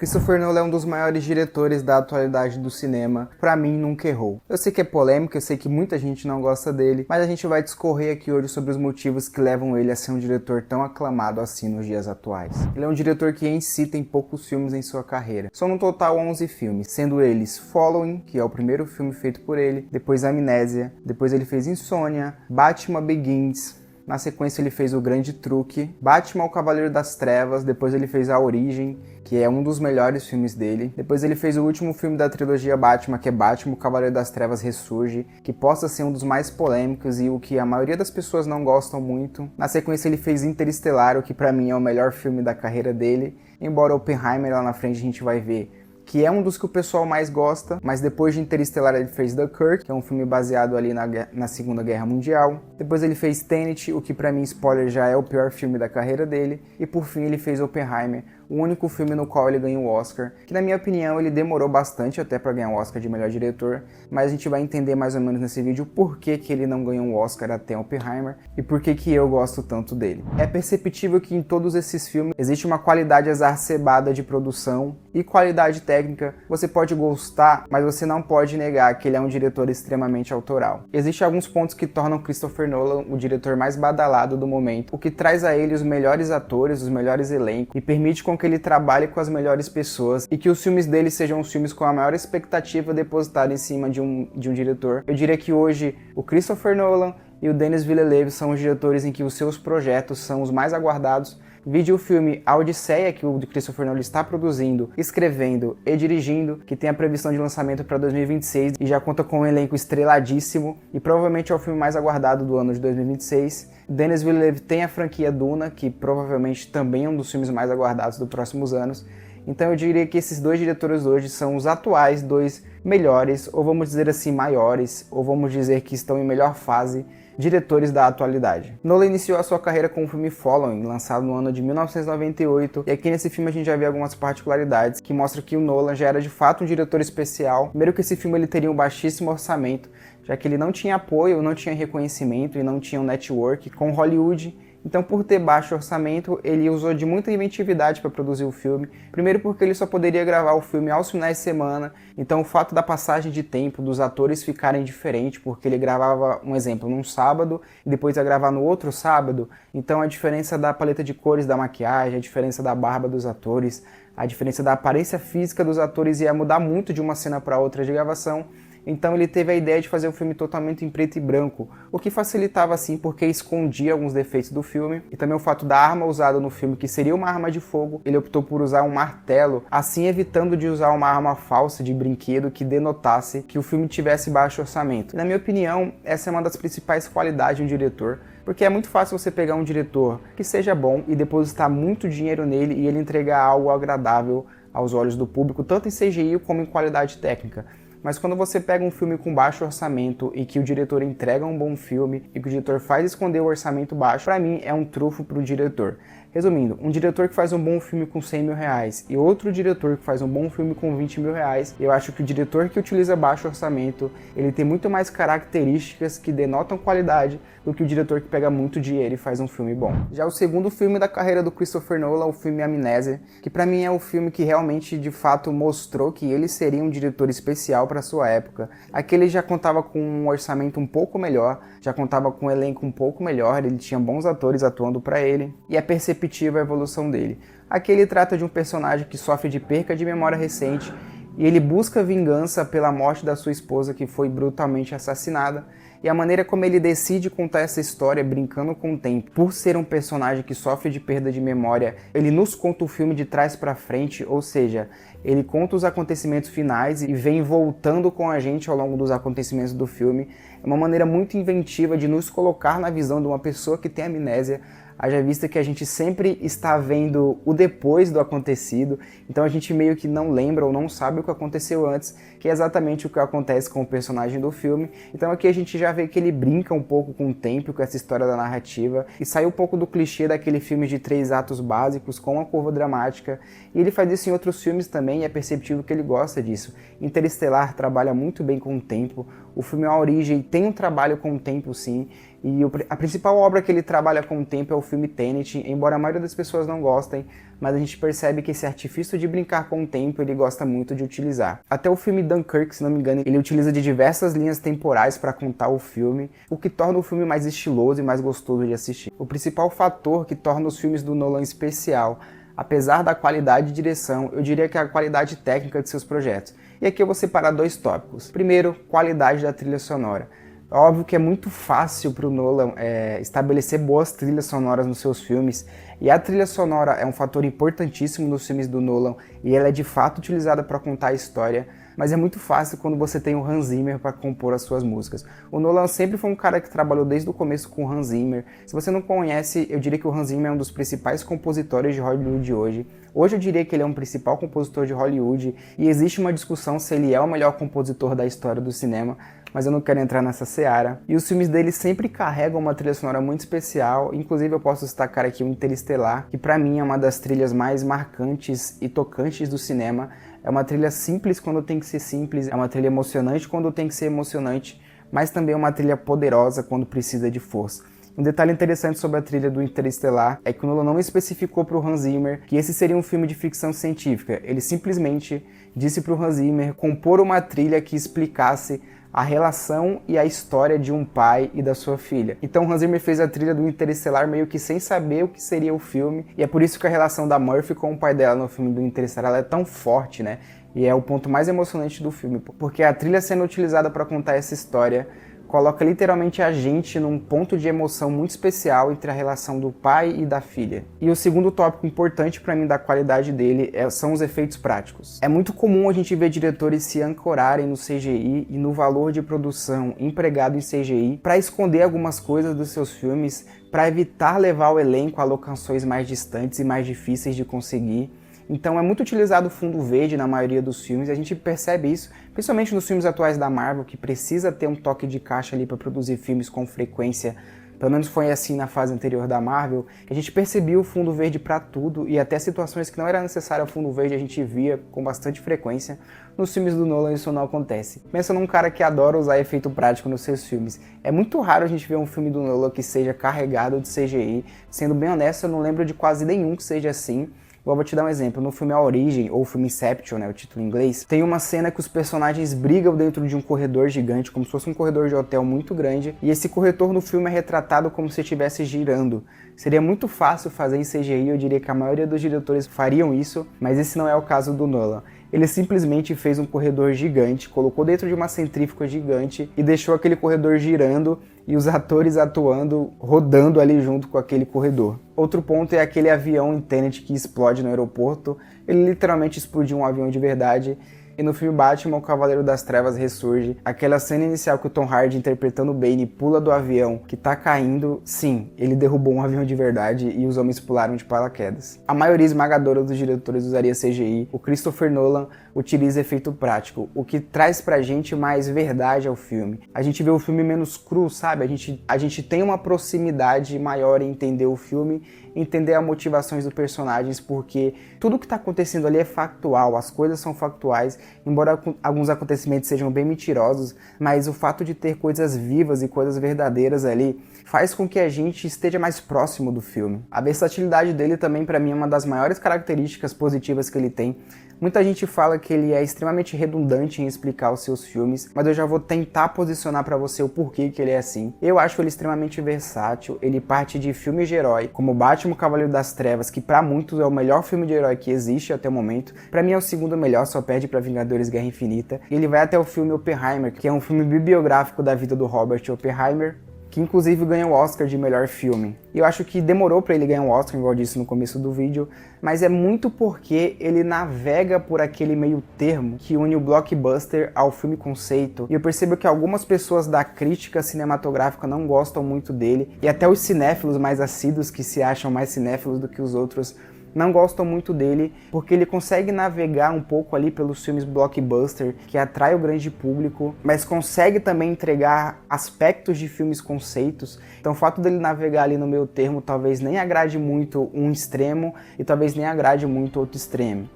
Christopher Nolan é um dos maiores diretores da atualidade do cinema. Pra mim, nunca errou. Eu sei que é polêmico, eu sei que muita gente não gosta dele, mas a gente vai discorrer aqui hoje sobre os motivos que levam ele a ser um diretor tão aclamado assim nos dias atuais. Ele é um diretor que em si tem poucos filmes em sua carreira. São no total 11 filmes, sendo eles Following, que é o primeiro filme feito por ele, depois Amnésia, depois ele fez Insônia, Batman Begins. Na sequência ele fez O Grande Truque, Batman o Cavaleiro das Trevas, depois ele fez A Origem, que é um dos melhores filmes dele. Depois ele fez o último filme da trilogia Batman, que é Batman o Cavaleiro das Trevas Ressurge, que possa ser um dos mais polêmicos e o que a maioria das pessoas não gostam muito. Na sequência ele fez Interestelar, o que pra mim é o melhor filme da carreira dele, embora Oppenheimer lá na frente a gente vai ver que é um dos que o pessoal mais gosta, mas depois de Interestelar ele fez Dunkirk, que é um filme baseado ali na Segunda Guerra Mundial. Depois ele fez Tenet, o que pra mim, spoiler, já é o pior filme da carreira dele. E por fim ele fez Oppenheimer, o único filme no qual ele ganhou o Oscar, que na minha opinião ele demorou bastante até para ganhar o Oscar de melhor diretor, mas a gente vai entender mais ou menos nesse vídeo por que ele não ganhou o Oscar até Oppenheimer e por que eu gosto tanto dele. É perceptível que em todos esses filmes existe uma qualidade exacerbada de produção e qualidade técnica. Você pode gostar, mas você não pode negar que ele é um diretor extremamente autoral. Existem alguns pontos que tornam Christopher Nolan o diretor mais badalado do momento, o que traz a ele os melhores atores, os melhores elencos e permite com que ele trabalhe com as melhores pessoas e que os filmes dele sejam os filmes com a maior expectativa depositada em cima de um diretor. Eu diria que hoje o Christopher Nolan e o Denis Villeneuve são os diretores em que os seus projetos são os mais aguardados. Vide o filme A Odisseia, que o Christopher Nolan está produzindo, escrevendo e dirigindo, que tem a previsão de lançamento para 2026 e já conta com um elenco estreladíssimo e provavelmente é o filme mais aguardado do ano de 2026. Denis Villeneuve tem a franquia Duna, que provavelmente também é um dos filmes mais aguardados dos próximos anos. Então eu diria que esses dois diretores hoje são os atuais dois melhores, ou vamos dizer assim, maiores, ou vamos dizer que estão em melhor fase, diretores da atualidade. Nolan iniciou a sua carreira com o filme Following, lançado no ano de 1998, e aqui nesse filme a gente já vê algumas particularidades que mostram que o Nolan já era de fato um diretor especial. Primeiro que esse filme ele teria um baixíssimo orçamento, já que ele não tinha apoio, não tinha reconhecimento e não tinha um network com Hollywood. Então, por ter baixo orçamento, ele usou de muita inventividade para produzir o filme. Primeiro porque ele só poderia gravar o filme aos finais de semana, então o fato da passagem de tempo dos atores ficarem diferentes, porque ele gravava, um exemplo, num sábado e depois ia gravar no outro sábado, então a diferença da paleta de cores da maquiagem, a diferença da barba dos atores, a diferença da aparência física dos atores ia mudar muito de uma cena para outra de gravação. Então ele teve a ideia de fazer um filme totalmente em preto e branco, o que facilitava assim porque escondia alguns defeitos do filme, e também o fato da arma usada no filme, que seria uma arma de fogo, ele optou por usar um martelo, assim evitando de usar uma arma falsa de brinquedo que denotasse que o filme tivesse baixo orçamento. E, na minha opinião, essa é uma das principais qualidades de um diretor, porque é muito fácil você pegar um diretor que seja bom e depositar muito dinheiro nele e ele entregar algo agradável aos olhos do público, tanto em CGI como em qualidade técnica. Mas quando você pega um filme com baixo orçamento e que o diretor entrega um bom filme e que o diretor faz esconder o orçamento baixo, pra mim é um trunfo pro diretor. Resumindo, um diretor que faz um bom filme com 100 mil reais e outro diretor que faz um bom filme com 20 mil reais, eu acho que o diretor que utiliza baixo orçamento, ele tem muito mais características que denotam qualidade do que o diretor que pega muito dinheiro e faz um filme bom. Já o segundo filme da carreira do Christopher Nolan, o filme Amnésia, que pra mim é o filme que realmente, de fato, mostrou que ele seria um diretor especial para sua época. Aqui ele já contava com um orçamento um pouco melhor, já contava com um elenco um pouco melhor, ele tinha bons atores atuando para ele, e é perceptível a evolução dele. Aqui ele trata de um personagem que sofre de perca de memória recente, e ele busca vingança pela morte da sua esposa que foi brutalmente assassinada, e a maneira como ele decide contar essa história brincando com o tempo, por ser um personagem que sofre de perda de memória, ele nos conta o filme de trás para frente, ou seja, ele conta os acontecimentos finais e vem voltando com a gente ao longo dos acontecimentos do filme. É uma maneira muito inventiva de nos colocar na visão de uma pessoa que tem amnésia, haja vista que a gente sempre está vendo o depois do acontecido, então a gente meio que não lembra ou não sabe o que aconteceu antes, que é exatamente o que acontece com o personagem do filme. Então aqui a gente já vê que ele brinca um pouco com o tempo, com essa história da narrativa, e sai um pouco do clichê daquele filme de 3 atos básicos com uma curva dramática, e ele faz isso em outros filmes também, e é perceptível que ele gosta disso. Interestelar trabalha muito bem com o tempo, O filme A Origem tem um trabalho com o tempo, sim, e a principal obra que ele trabalha com o tempo é o filme Tenet, embora a maioria das pessoas não gostem, mas a gente percebe que esse artifício de brincar com o tempo ele gosta muito de utilizar. Até o filme Dunkirk, se não me engano, ele utiliza de diversas linhas temporais para contar o filme, o que torna o filme mais estiloso e mais gostoso de assistir. O principal fator que torna os filmes do Nolan especial, apesar da qualidade de direção, eu diria que é a qualidade técnica de seus projetos. E aqui eu vou separar dois tópicos. Primeiro, qualidade da trilha sonora. Óbvio que é muito fácil para o Nolan estabelecer boas trilhas sonoras nos seus filmes, e a trilha sonora é um fator importantíssimo nos filmes do Nolan, e ela é de fato utilizada para contar a história, mas é muito fácil quando você tem o Hans Zimmer para compor as suas músicas. O Nolan sempre foi um cara que trabalhou desde o começo com o Hans Zimmer. Se você não conhece, eu diria que o Hans Zimmer é um dos principais compositores de Hollywood hoje. Hoje eu diria que ele é um principal compositor de Hollywood, e existe uma discussão se ele é o melhor compositor da história do cinema, mas eu não quero entrar nessa seara. E os filmes dele sempre carregam uma trilha sonora muito especial, inclusive eu posso destacar aqui o Interestelar, que pra mim é uma das trilhas mais marcantes e tocantes do cinema. É uma trilha simples quando tem que ser simples, é uma trilha emocionante quando tem que ser emocionante, mas também é uma trilha poderosa quando precisa de força. Um detalhe interessante sobre a trilha do Interestelar é que o Nolan não especificou para o Hans Zimmer que esse seria um filme de ficção científica. Ele simplesmente disse para o Hans Zimmer compor uma trilha que explicasse a relação e a história de um pai e da sua filha. Então Hans Zimmer fez a trilha do Interestelar meio que sem saber o que seria o filme, e é por isso que a relação da Murphy com o pai dela no filme do Interestelar é tão forte, né? E é o ponto mais emocionante do filme, porque a trilha sendo utilizada para contar essa história coloca literalmente a gente num ponto de emoção muito especial entre a relação do pai e da filha. E o segundo tópico importante para mim da qualidade dele são os efeitos práticos. É muito comum a gente ver diretores se ancorarem no CGI e no valor de produção empregado em CGI para esconder algumas coisas dos seus filmes, para evitar levar o elenco a locações mais distantes e mais difíceis de conseguir. Então é muito utilizado o fundo verde na maioria dos filmes, a gente percebe isso, principalmente nos filmes atuais da Marvel, que precisa ter um toque de caixa ali para produzir filmes com frequência. Pelo menos foi assim na fase anterior da Marvel, que a gente percebia o fundo verde para tudo, e até situações que não era necessário o fundo verde a gente via com bastante frequência. Nos filmes do Nolan isso não acontece. Pensa num cara que adora usar efeito prático nos seus filmes. É muito raro a gente ver um filme do Nolan que seja carregado de CGI. Sendo bem honesto, eu não lembro de quase nenhum que seja assim. Eu vou te dar um exemplo, no filme A Origem, ou filme Inception, né, o título em inglês, tem uma cena que os personagens brigam dentro de um corredor gigante, como se fosse um corredor de hotel muito grande, e esse corredor no filme é retratado como se estivesse girando. Seria muito fácil fazer em CGI, eu diria que a maioria dos diretores fariam isso, mas esse não é o caso do Nolan. Ele simplesmente fez um corredor gigante, colocou dentro de uma centrífuga gigante e deixou aquele corredor girando e os atores atuando, rodando ali junto com aquele corredor. Outro ponto é aquele avião em Tenet que explode no aeroporto. Ele literalmente explodiu um avião de verdade. E no filme Batman, o Cavaleiro das Trevas ressurge. Aquela cena inicial que o Tom Hardy interpretando o Bane pula do avião que tá caindo, sim, ele derrubou um avião de verdade e os homens pularam de paraquedas. A maioria esmagadora dos diretores usaria CGI, o Christopher Nolan utiliza efeito prático, o que traz pra gente mais verdade ao filme. A gente vê o filme menos cru, sabe? A gente tem uma proximidade maior em entender o filme, entender as motivações dos personagens, porque tudo que tá acontecendo ali é factual, as coisas são factuais, embora alguns acontecimentos sejam bem mentirosos, mas o fato de ter coisas vivas e coisas verdadeiras ali faz com que a gente esteja mais próximo do filme. A versatilidade dele também pra mim é uma das maiores características positivas que ele tem. Muita gente fala que ele é extremamente redundante em explicar os seus filmes, mas eu já vou tentar posicionar pra você o porquê que ele é assim. Eu acho ele extremamente versátil, ele parte de filmes de herói, como Batman, Cavaleiro das Trevas, que pra muitos é o melhor filme de herói que existe até o momento. Pra mim é o segundo melhor, só perde pra Vingadores Guerra Infinita. E ele vai até o filme Oppenheimer, que é um filme bibliográfico da vida do Robert Oppenheimer, que inclusive ganhou o Oscar de melhor filme. E eu acho que demorou para ele ganhar um Oscar, igual eu disse no começo do vídeo, mas é muito porque ele navega por aquele meio termo que une o blockbuster ao filme conceito. E eu percebo que algumas pessoas da crítica cinematográfica não gostam muito dele, e até os cinéfilos mais assíduos, que se acham mais cinéfilos do que os outros, não gostam muito dele, porque ele consegue navegar um pouco ali pelos filmes blockbuster, que atrai o grande público, mas consegue também entregar aspectos de filmes conceitos. Então o fato dele navegar ali no meio termo talvez nem agrade muito um extremo e talvez nem agrade muito outro extremo.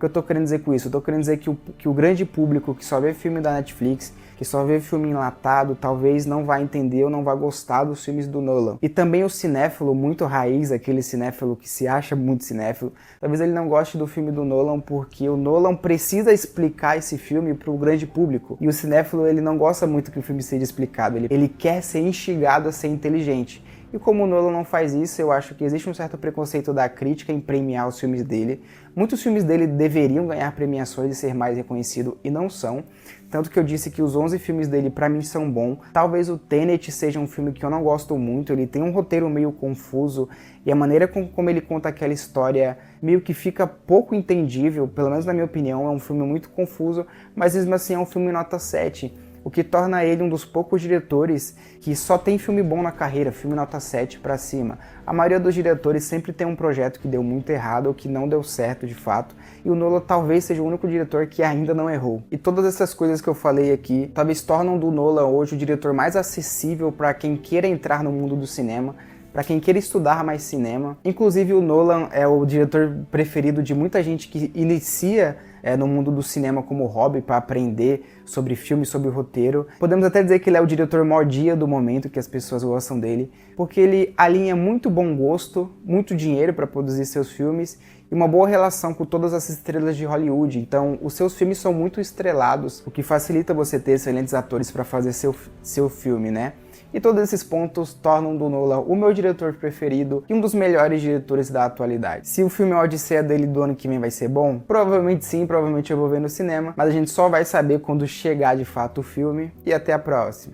que eu tô querendo dizer com isso? Eu tô querendo dizer que o grande público que só vê filme da Netflix, que só vê filme enlatado, talvez não vai entender ou não vai gostar dos filmes do Nolan. E também o cinéfilo muito raiz, aquele cinéfilo que se acha muito cinéfilo, talvez ele não goste do filme do Nolan porque o Nolan precisa explicar esse filme para o grande público. E o cinéfilo, ele não gosta muito que o filme seja explicado, ele quer ser instigado a ser inteligente. E como o Nolan não faz isso, eu acho que existe um certo preconceito da crítica em premiar os filmes dele. Muitos filmes dele deveriam ganhar premiações e ser mais reconhecidos e não são. Tanto que eu disse que os 11 filmes dele pra mim são bons. Talvez o Tenet seja um filme que eu não gosto muito, ele tem um roteiro meio confuso e a maneira como ele conta aquela história meio que fica pouco entendível, pelo menos na minha opinião, é um filme muito confuso, mas mesmo assim é um filme nota 7. O que torna ele um dos poucos diretores que só tem filme bom na carreira, filme nota 7 pra cima. A maioria dos diretores sempre tem um projeto que deu muito errado ou que não deu certo de fato, e o Nolan talvez seja o único diretor que ainda não errou. E todas essas coisas que eu falei aqui talvez tornam do Nolan hoje o diretor mais acessível para quem queira entrar no mundo do cinema, para quem queira estudar mais cinema. Inclusive o Nolan é o diretor preferido de muita gente que inicia no mundo do cinema como hobby para aprender sobre filme, sobre roteiro. Podemos até dizer que ele é o diretor modia do momento, que as pessoas gostam dele, porque ele alinha muito bom gosto, muito dinheiro para produzir seus filmes e uma boa relação com todas as estrelas de Hollywood. Então, os seus filmes são muito estrelados, o que facilita você ter excelentes atores para fazer seu filme, né? E todos esses pontos tornam do Nolan o meu diretor preferido e um dos melhores diretores da atualidade. Se o filme A Odisseia dele do ano que vem vai ser bom? Provavelmente sim, provavelmente eu vou ver no cinema, mas a gente só vai saber quando chegar de fato o filme. E até a próxima.